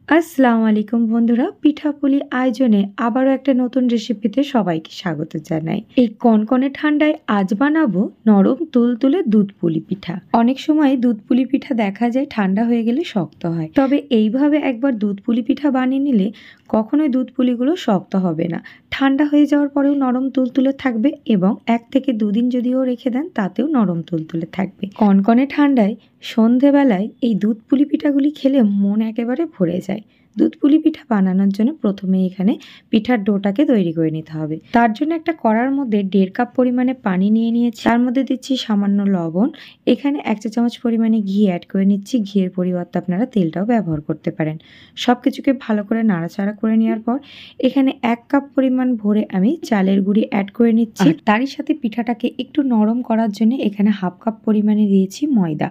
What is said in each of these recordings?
আসসালামু আলাইকুম বন্ধুরা, পিঠাপুলি আয়োজনে আবারও একটা নতুন রেসিপিতে সবাইকে স্বাগত জানাই। এই কনকনে ঠান্ডায় আজ বানাবো নরম তুলতুলে দুধ পুলি পিঠা। অনেক সময় দুধ পুলি পিঠা দেখা যায় ঠান্ডা হয়ে গেলে শক্ত হয়, তবে এইভাবে একবার দুধ পুলি পিঠা বানিয়ে নিলে কখনোই দুধ পুলিগুলো শক্ত হবে না, ঠান্ডা হয়ে যাওয়ার পরেও নরম তুলতুলে থাকবে এবং 1 থেকে 2 দিন যদিও রেখে দেন তাতেও নরম তুলতুলে থাকবে। কনকনে ঠান্ডায় সন্ধেবেলায় এই দুধ পুলি পিঠাগুলি খেলে মন একেবারে ভরে যায়। দুধ পুলি পিঠা বানানোর জন্য প্রথমে এখানে পিঠার ডোটাকে তৈরি করে নিতে হবে। তার জন্য একটা কড়ার মধ্যে 1.5 কাপ পরিমাণে পানি নিয়ে নিয়েছি, তার মধ্যে দিচ্ছি সামান্য লবণ, এখানে 1 চা চামচ পরিমাণে ঘি অ্যাড করে নিচ্ছি। ঘিয়ের পরিবর্তে আপনারা তেলটাও ব্যবহার করতে পারেন। সব কিছুকে ভালো করে নাড়াচাড়া করে নেওয়ার পর এখানে 1 কাপ পরিমাণ ভরে আমি চালের গুঁড়ি অ্যাড করে নিচ্ছি। তারই সাথে পিঠাটাকে একটু নরম করার জন্য এখানে 1/2 কাপ পরিমাণে দিয়েছি ময়দা।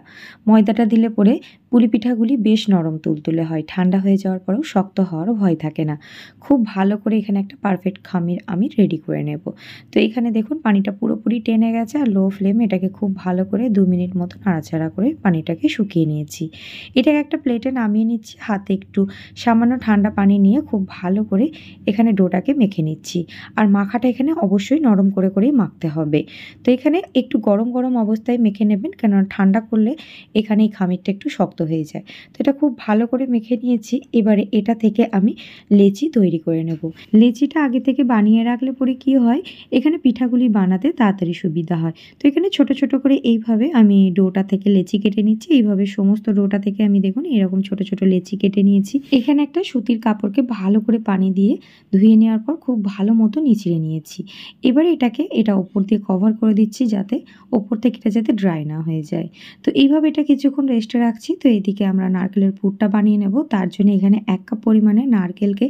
ময়দাটা দিলে পরে পুলি পিঠাগুলি বেশ নরম তুলতুলে হয়, ঠান্ডা হয়ে যাওয়ার পরেও শক্ত হওয়ার ভয় থাকে না। খুব ভালো করে এখানে একটা পারফেক্ট খামির আমি রেডি করে নেব। তো এখানে দেখুন পানিটা পুরোপুরি টেনে গেছে, আর লো ফ্লেমে এটাকে খুব ভালো করে 2 মিনিট মতো নাড়াচাড়া করে পানিটাকে শুকিয়ে নিয়েছি। এটাকে একটা প্লেটে নামিয়ে নিচ্ছি। হাতে একটু সামান্য ঠান্ডা পানি নিয়ে খুব ভালো করে এখানে ডোটাকে মেখে নিচ্ছি। আর মাখাটা এখানে অবশ্যই নরম করে করেই মাখতে হবে। তো এখানে একটু গরম গরম অবস্থায় মেখে নেবেন, কেননা ঠান্ডা করলে এখানে এই খামিরটা একটু শক্ত হয়ে যায়। তো এটা খুব ভালো করে মেখে নিয়েছি। এবারে এটা থেকে আমি লেচি তৈরি করে নেব। লেচিটা আগে থেকে বানিয়ে রাখলে পরে কি হয়, এখানে পিঠাগুলি বানাতে তাড়াতাড়ি সুবিধা হয়। তো এখানে ছোট ছোট করে এইভাবে আমি ডোটা থেকে লেচি কেটে নিচ্ছি। এইভাবে সমস্ত ডোটা থেকে আমি দেখুন এরকম ছোট ছোট লেচি কেটে নিয়েছি। এখানে একটা সুতির কাপড়কে ভালো করে পানি দিয়ে ধুয়ে নেওয়ার পর খুব ভালো মতো নিচড়ে নিয়েছি। এবারে এটা ওপর দিয়ে কভার করে দিচ্ছি, যাতে ওপর থেকে এটা যাতে ড্রাই না হয়ে যায়। তো এইভাবে এটা কিছুক্ষণ রেস্টে রাখছি। তো এদিকে আমরা নারকেলের পুরটা বানিয়ে নেব। তার জন্য এখানে 1 কাপ পরিমাণে নারকেলকে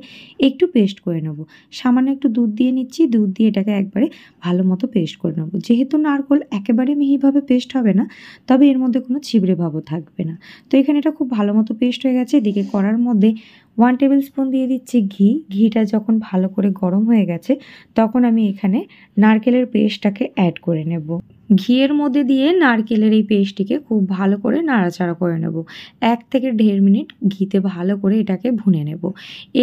একটু পেস্ট করে নেব। সামান্য একটু দুধ দিয়ে নিচ্ছি। দুধ দিয়ে এটাকে একবারে ভালো মতো পেস্ট করে নেব। যেহেতু নারকেল একেবারে মিহিভাবে পেস্ট হবে না, তবে এর মধ্যে কোনো ছিবড়ে ভাবও থাকবে না। তো এখানে এটা খুব ভালো মতো পেস্ট হয়ে গেছে। এদিকে কড়ার মধ্যে 1 টেবিল স্পুন দিয়ে দিচ্ছি ঘি। ঘিটা যখন ভালো করে গরম হয়ে গেছে তখন আমি এখানে নারকেলের পেস্টটাকে অ্যাড করে নেব। ঘিয়ের মধ্যে দিয়ে নারকেলের এই পেস্টটিকে খুব ভালো করে নাড়াচাড়া করে নেব। 1 থেকে 1.5 মিনিট ঘিতে ভালো করে এটাকে ভুনে নেব।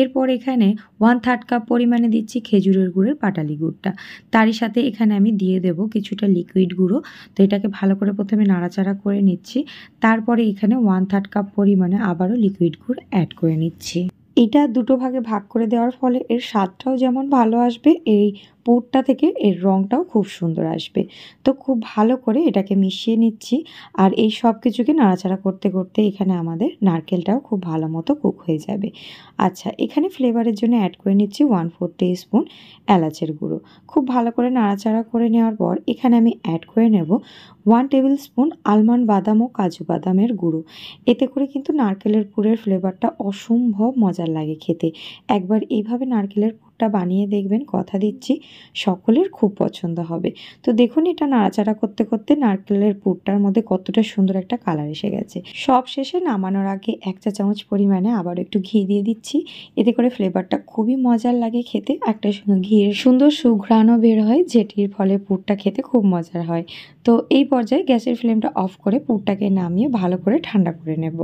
এরপর এখানে 1/3 কাপ পরিমাণে দিচ্ছি খেজুরের গুড়ের পাটালি গুড়টা। তারই সাথে এখানে আমি দিয়ে দেব কিছুটা লিকুইড গুঁড়ো। তো এটাকে ভালো করে প্রথমে নাড়াচাড়া করে নিচ্ছি। তারপরে এখানে 1/3 কাপ পরিমাণে আবারও লিকুইড গুড় অ্যাড করে নিচ্ছি। এটা দুটো ভাগে ভাগ করে দেওয়ার ফলে এর স্বাদটাও যেমন ভালো আসবে, এই পুরটা থেকে এর রঙটাও খুব সুন্দর আসবে। তো খুব ভালো করে এটাকে মিশিয়ে নিচ্ছি। আর এই সব কিছুকে নাড়াচাড়া করতে করতে এখানে আমাদের নারকেলটাও খুব ভালো মতো কুক হয়ে যাবে। আচ্ছা, এখানে ফ্লেভারের জন্য অ্যাড করে নিচ্ছি 1/4 টিস্পুন এলাচের গুঁড়ো। খুব ভালো করে নাড়াচাড়া করে নেওয়ার পর এখানে আমি অ্যাড করে নেব 1 টেবিল স্পুন আলমন্ড বাদাম ও কাজু বাদামের গুঁড়ো। এতে করে কিন্তু নারকেলের পুরের ফ্লেভারটা অসম্ভব মজার লাগে খেতে। একবার এইভাবে নারকেলের পুরটা বানিয়ে দেখবেন, কথা দিচ্ছি সকলের খুব পছন্দ হবে। তো দেখুন এটা নাড়াচাড়া করতে করতে নারকেলের পুরটার মধ্যে কতটা সুন্দর একটা কালার এসে গেছে। সব শেষে নামানোর আগে 1 চা চামচ পরিমাণে আবার একটু ঘি দিয়ে দিচ্ছি। এতে করে ফ্লেভারটা খুবই মজার লাগে খেতে। একটা ঘিয়ের সুন্দর সুঘ্রাণও বের হয়, যেটির ফলে পুরটা খেতে খুব মজার হয়। তো এই পর্যায়ে গ্যাসের ফ্লেমটা অফ করে পুরটাকে নামিয়ে ভালো করে ঠান্ডা করে নেব।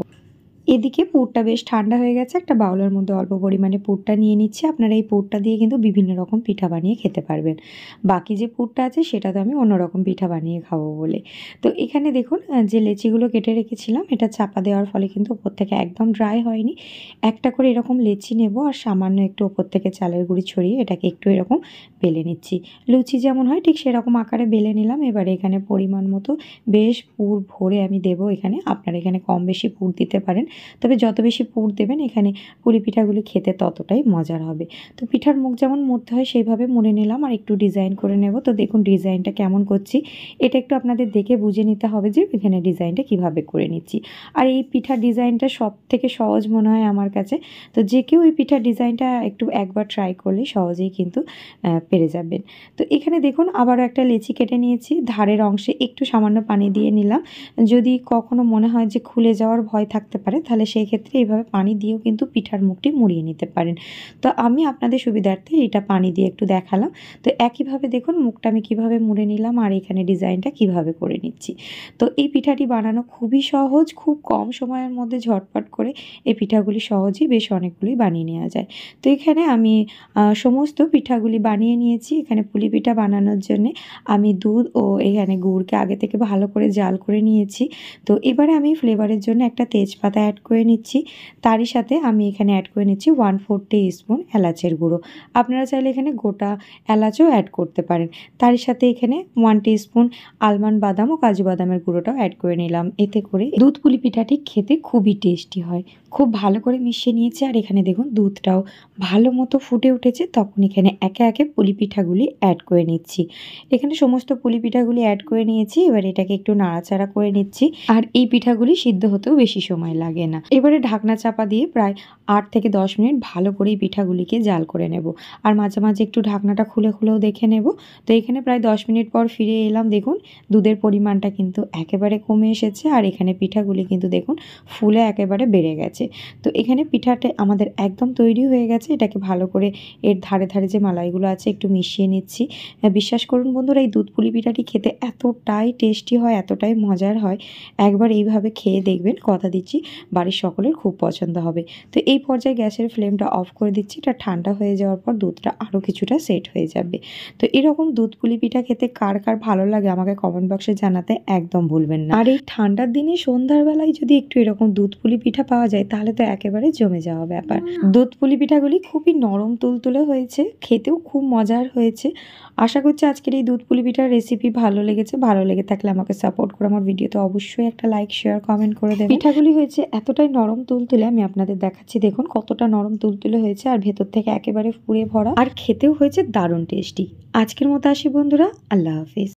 এদিকে পুরটা বেশ ঠান্ডা হয়ে গেছে। একটা বাউলের মধ্যে অল্প পরিমাণে পুরটা নিয়ে নিচ্ছি। আপনারা এই পুরটা দিয়ে কিন্তু বিভিন্ন রকম পিঠা বানিয়ে খেতে পারবেন। বাকি যে পুরটা আছে সেটা তো আমি অন্যরকম পিঠা বানিয়ে খাবো বলে। তো এখানে দেখুন যে লেচিগুলো কেটে রেখেছিলাম, এটা চাপা দেওয়ার ফলে কিন্তু ওপর থেকে একদম ড্রাই হয়নি। একটা করে এরকম লেচি নেব আর সামান্য একটু ওপর থেকে চালের গুঁড়ি ছড়িয়ে এটাকে একটু এরকম বেলে নিচ্ছি। লুচি যেমন হয় ঠিক সেরকম আকারে বেলে নিলাম। এবারে এখানে পরিমাণ মতো বেশ পুর ভরে আমি দেবো। এখানে আপনারা এখানে কম বেশি পুর দিতে পারেন, তবে যত বেশি পুর দেবেন এখানে পুলি পিঠাগুলি খেতে ততটাই মজার হবে। তো পিঠার মুখ যেমন মুড়তে হয় সেইভাবে মুড়ে নিলাম আর একটু ডিজাইন করে নেব। তো দেখুন ডিজাইনটা কেমন করছি, এটা একটু আপনাদের দেখে বুঝে নিতে হবে যে এখানে ডিজাইনটা কিভাবে করে নিচ্ছি। আর এই পিঠার ডিজাইনটা সব থেকে সহজ মনে হয় আমার কাছে। তো যে কেউ এই পিঠার ডিজাইনটা একটু একবার ট্রাই করলে সহজেই কিন্তু পেরে যাবেন। তো এখানে দেখুন আবারও একটা লেচি কেটে নিয়েছি। ধারের অংশে একটু সামান্য পানি দিয়ে নিলাম। যদি কখনো মনে হয় যে খুলে যাওয়ার ভয় থাকতে পারে তাহলে সেই ক্ষেত্রে এইভাবে পানি দিয়েও কিন্তু পিঠার মুখটি মুড়িয়ে নিতে পারেন। তো আমি আপনাদের সুবিধার্থে এটা পানি দিয়ে একটু দেখালাম। তো একইভাবে দেখুন মুখটা আমি কিভাবে মুড়ে নিলাম আর এখানে ডিজাইনটা কিভাবে করে নিচ্ছি। তো এই পিঠাটি বানানো খুবই সহজ, খুব কম সময়ের মধ্যে ঝটপট করে এই পিঠাগুলি সহজেই বেশ অনেকগুলি বানিয়ে নেওয়া যায়। তো এখানে আমি সমস্ত পিঠাগুলি বানিয়ে নিয়েছি। এখানে পুলি পিঠা বানানোর জন্যে আমি দুধ ও এখানে গুড়কে আগে থেকে ভালো করে জাল করে নিয়েছি। তো এবারে আমি ফ্লেভারের জন্য একটা তেজপাতা অ্যাড করে নিচ্ছি। তারই সাথে আমি এখানে অ্যাড করে নিচ্ছি 1/4 টিস্পুন এলাচের গুঁড়ো। আপনারা চাইলে এখানে গোটা এলাচও অ্যাড করতে পারেন। তারই সাথে এখানে 1 টিস্পুন আলমন্ড বাদাম ও কাজু বাদামের গুঁড়োটাও অ্যাড করে নিলাম। এতে করে দুধ পুলি পিঠাটি খেতে খুবই টেস্টি হয়। খুব ভালো করে মিশিয়ে নিয়েছি আর এখানে দেখুন দুধটাও ভালো মতো ফুটে উঠেছে। তখন এখানে একে একে পুলি পিঠাগুলি অ্যাড করে নিচ্ছি। এখানে সমস্ত পুলি পিঠাগুলি অ্যাড করে নিয়েছি। এবার এটাকে একটু নাড়াচাড়া করে নিচ্ছি। আর এই পিঠাগুলি সিদ্ধ হতেও বেশি সময় লাগে না। এবারে ঢাকনা চাপা দিয়ে প্রায় 8 থেকে 10 মিনিট ভালো করে এই পিঠাগুলিকে জাল করে নেব। আর মাঝে মাঝে একটু ঢাকনাটা খুলেও দেখে নেব। তো এখানে প্রায় 10 মিনিট পর ফিরে এলাম। দেখুন দুধের পরিমাণটা কিন্তু একেবারে কমে এসেছে আর এখানে পিঠাগুলি কিন্তু দেখুন ফুলে একেবারে বেড়ে গেছে। তো এখানে পিঠাটা আমাদের একদম তৈরি হয়ে গেছে। এটাকে ভালো করে এর ধারে ধারে যে মালাইগুলো আছে একটু মিশিয়ে নিচ্ছি। বিশ্বাস করুন বন্ধুরা, এই দুধ পুলি পিঠাটি খেতে এতটাই টেস্টি হয়, এতটাই মজার হয়। একবার এইভাবে খেয়ে দেখবেন, কথা দিচ্ছি বাড়ির সকলের খুব পছন্দ হবে। তো এই পর্যায়ে গ্যাসের ফ্লেমটা অফ করে দিচ্ছি। এটা ঠান্ডা হয়ে যাওয়ার পর দুধটা আরও কিছুটা সেট হয়ে যাবে। তো এরকম দুধ পুলি পিঠা খেতে কার কার ভালো লাগে আমাকে কমেন্ট বক্সে জানাতে একদম ভুলবেন না। আর এই ঠান্ডার দিনে সন্ধ্যার বেলায় যদি একটু এরকম দুধ পুলি পিঠা পাওয়া যায় তাহলে তো একেবারে জমে যাওয়া ব্যাপার। দুধ পুলি পিঠাগুলি খুবই নরম তুলতুলে হয়েছে, খেতেও খুব মজার হয়েছে। আশা করছি আজকের এই দুধ পুলি পিঠার রেসিপি ভালো লেগেছে। ভালো লেগে থাকলে আমাকে সাপোর্ট করে আমার ভিডিওতে অবশ্যই একটা লাইক, শেয়ার, কমেন্ট করে দেবেন। পিঠাগুলি হয়েছে এতটাই নরম তুলতুলে, আমি আপনাদের দেখাচ্ছি দেখুন কতটা নরম তুলতুলে হয়েছে আর ভেতর থেকে একেবারে পুড়ে ভরা, আর খেতেও হয়েছে দারুণ টেস্টি। আজকের মতো আসি বন্ধুরা, আল্লাহ হাফিজ।